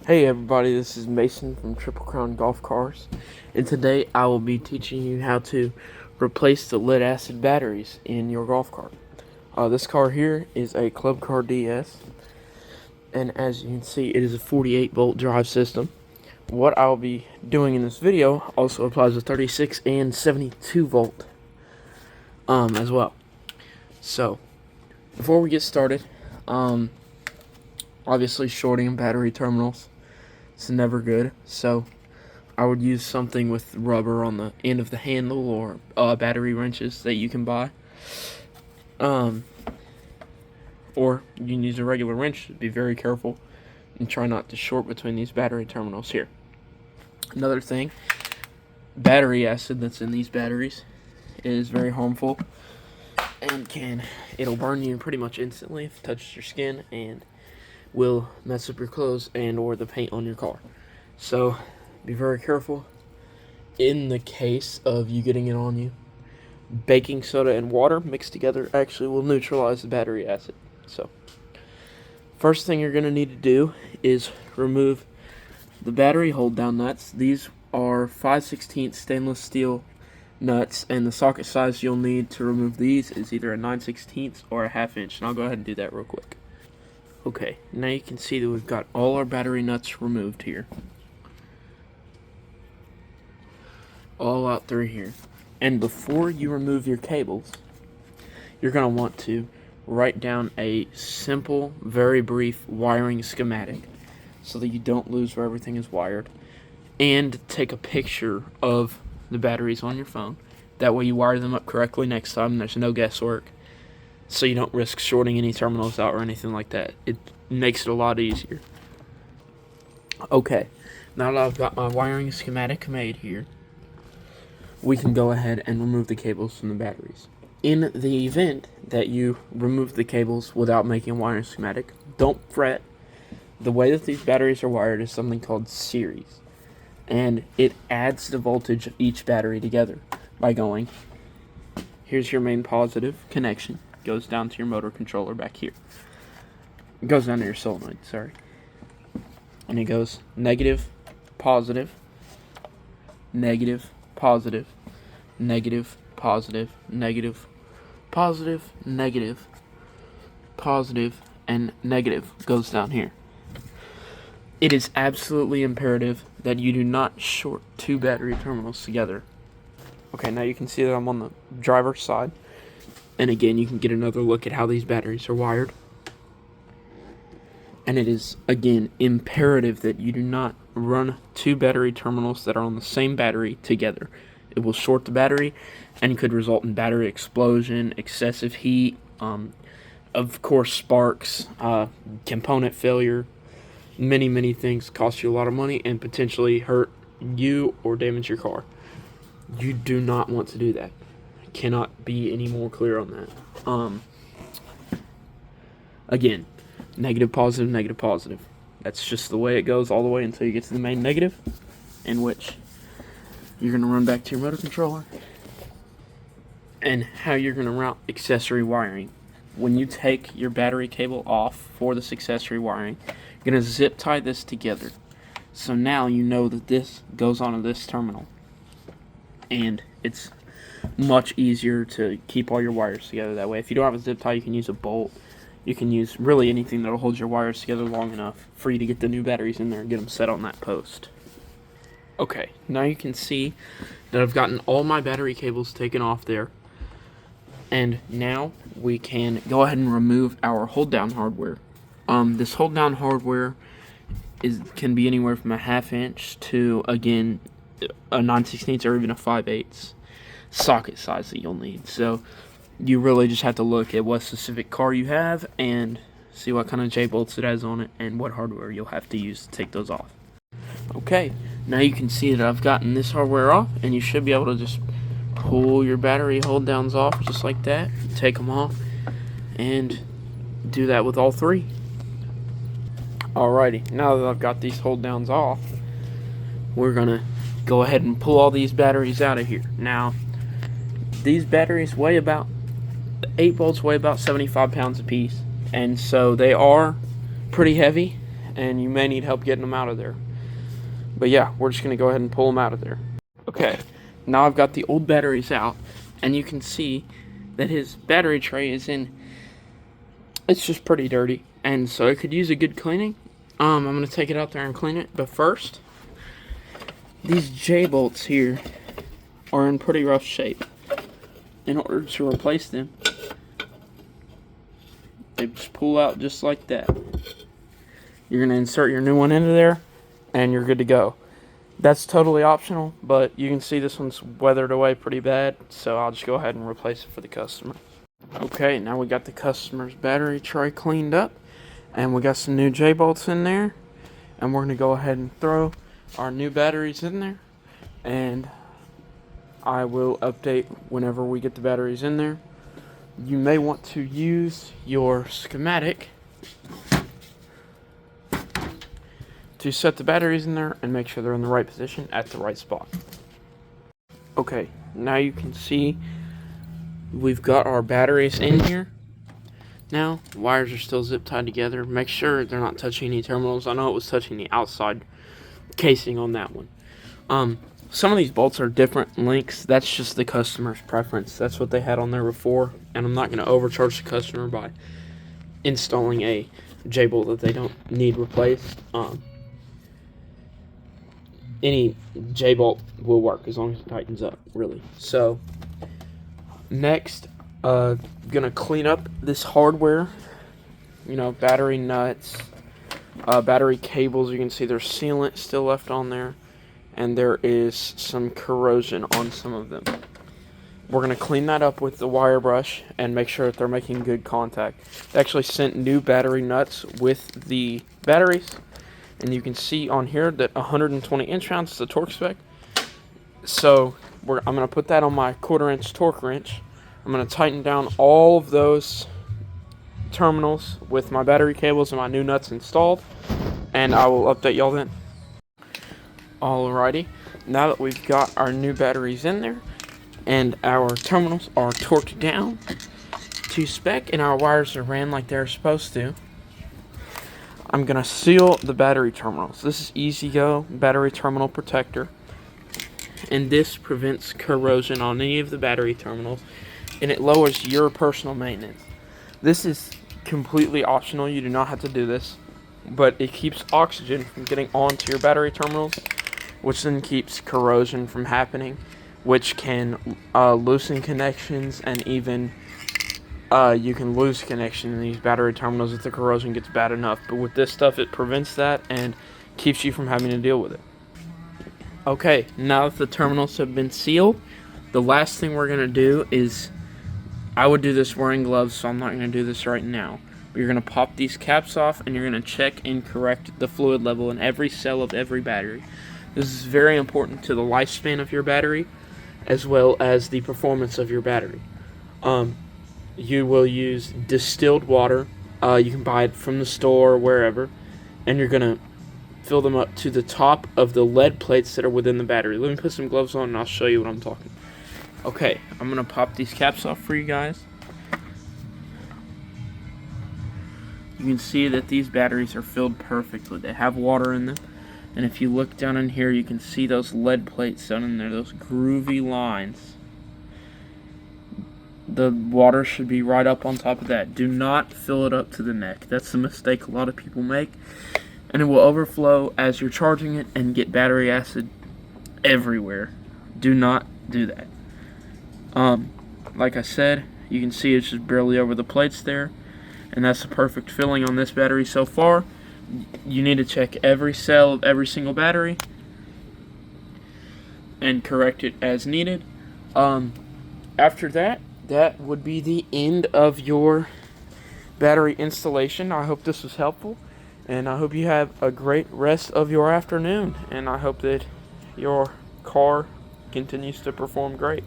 Hey everybody, this is Mason from Triple Crown Golf Cars, and today I will be teaching you how to replace the lead acid batteries in your golf cart. This car here is a Club Car DS, and as you can see, it is a 48 volt drive system. What I'll be doing in this video also applies to 36 and 72 volt as well. So, before we get started, obviously shorting battery terminals, it's never good, so I would use something with rubber on the end of the handle or battery wrenches that you can buy. Or you can use a regular wrench. Be very careful and try not to short between these battery terminals here. Another thing, battery acid that's in these batteries is very harmful and it'll burn you pretty much instantly if it touches your skin and will mess up your clothes and or the paint on your car. So be very careful in the case of you getting it on you. Baking soda and water mixed together actually will neutralize the battery acid. So first thing you're going to need to do is remove the battery hold down nuts. These are 5/16 stainless steel nuts, and the socket size you'll need to remove these is either a 9/16 or a 1/2 inch, and I'll go ahead and do that real quick. Okay, now you can see that we've got all our battery nuts removed here. All out through here. And before you remove your cables, you're going to want to write down a simple, very brief wiring schematic so that you don't lose where everything is wired. And take a picture of the batteries on your phone. That way you wire them up correctly next time. There's no guesswork. So you don't risk shorting any terminals out or anything like that. It makes it a lot easier. Okay, now that I've got my wiring schematic made here, we can go ahead and remove the cables from the batteries. In the event that you remove the cables without making a wiring schematic, don't fret. The way that these batteries are wired is something called series, and it adds the voltage of each battery together by going, here's your main positive connection, goes down to your motor controller back here. It goes down to your solenoid, sorry. And it goes negative, positive, negative, positive, negative, positive, negative, positive, negative, positive, and negative goes down here. It is absolutely imperative that you do not short two battery terminals together. Okay, now you can see that I'm on the driver's side. And again, you can get another look at how these batteries are wired. And it is, again, imperative that you do not run two battery terminals that are on the same battery together. It will short the battery and could result in battery explosion, excessive heat, of course sparks, component failure, many things. Cost you a lot of money and potentially hurt you or damage your car. You do not want to do that. Cannot be any more clear on that. Again, negative, positive, negative, positive. That's just the way it goes all the way until you get to the main negative, in which you're going to run back to your motor controller. And how you're going to route accessory wiring. When you take your battery cable off for this accessory wiring, you're going to zip tie this together. So now you know that this goes onto this terminal. And it's much easier to keep all your wires together that way. If you don't have a zip tie, you can use a bolt. You can use really anything that'll hold your wires together long enough for you to get the new batteries in there and get them set on that post. Okay, now you can see that I've gotten all my battery cables taken off there. And now we can go ahead and remove our hold down hardware. This hold down hardware can be anywhere from a 1/2 inch to, again, a 9/16 or even a 5/8 socket size that you'll need. So you really just have to look at what specific car you have and see what kind of J-bolts it has on it and what hardware you'll have to use to take those off. Okay, now you can see that I've gotten this hardware off, and you should be able to just pull your battery hold downs off just like that, take them off, and do that with all three. Alrighty, now that I've got these hold downs off, we're gonna go ahead and pull all these batteries out of here. Now, these batteries weigh about, 8 volts weigh about 75 pounds apiece, and so they are pretty heavy. and you may need help getting them out of there. But yeah, we're just going to go ahead and pull them out of there. Okay, now I've got the old batteries out, and you can see that his battery tray is it's just pretty dirty, and so it could use a good cleaning. I'm going to take it out there and clean it, but first, these J-bolts here are in pretty rough shape. In order to replace them, they just pull out just like that. You're going to insert your new one into there, and you're good to go. That's totally optional, but you can see this one's weathered away pretty bad, so I'll just go ahead and replace it for the customer. Okay, now we got the customer's battery tray cleaned up, and we got some new J-bolts in there, and we're going to go ahead and throw our new batteries in there, and I will update whenever we get the batteries in there. You may want to use your schematic to set the batteries in there and make sure they're in the right position at the right spot. Okay, now you can see we've got our batteries in here. Now, the wires are still zip tied together. Make sure they're not touching any terminals. I know it was touching the outside casing on that one. Some of these bolts are different lengths. That's just the customer's preference. That's what they had on there before, and I'm not going to overcharge the customer by installing a J-bolt that they don't need replaced. Any J-bolt will work as long as it tightens up, really. So, next, gonna clean up this hardware. You know, battery nuts, battery cables. You can see there's sealant still left on there, and there is some corrosion on some of them. We're gonna clean that up with the wire brush and make sure that they're making good contact. They actually sent new battery nuts with the batteries, and you can see on here that 120 inch-pounds is the torque spec. So I'm gonna put that on my 1/4 inch torque wrench. I'm going to tighten down all of those terminals with my battery cables and my new nuts installed, and I will update y'all then. Alrighty, now that we've got our new batteries in there and our terminals are torqued down to spec and our wires are ran like they're supposed to, I'm going to seal the battery terminals. This is Easy Go battery terminal protector, and this prevents corrosion on any of the battery terminals, and it lowers your personal maintenance. This is completely optional. You do not have to do this, but it keeps oxygen from getting onto your battery terminals, which then keeps corrosion from happening, which can loosen connections, and even you can lose connection in these battery terminals if the corrosion gets bad enough. But with this stuff, it prevents that and keeps you from having to deal with it. Okay, now that the terminals have been sealed, the last thing we're going to do is, I would do this wearing gloves, so I'm not going to do this right now. But you're going to pop these caps off, and you're going to check and correct the fluid level in every cell of every battery. This is very important to the lifespan of your battery, as well as the performance of your battery. You will use distilled water. You can buy it from the store or wherever, and you're going to fill them up to the top of the lead plates that are within the battery. Let me put some gloves on, and I'll show you what I'm talking about. Okay, I'm going to pop these caps off for you guys. You can see that these batteries are filled perfectly. They have water in them. And if you look down in here, you can see those lead plates down in there, those groovy lines. The water should be right up on top of that. Do not fill it up to the neck. That's the mistake a lot of people make. And it will overflow as you're charging it and get battery acid everywhere. Do not do that. Like I said, you can see it's just barely over the plates there, and that's the perfect filling on this battery so far. You need to check every cell of every single battery and correct it as needed. After that would be the end of your battery installation. I hope this was helpful, and I hope you have a great rest of your afternoon, and I hope that your car continues to perform great.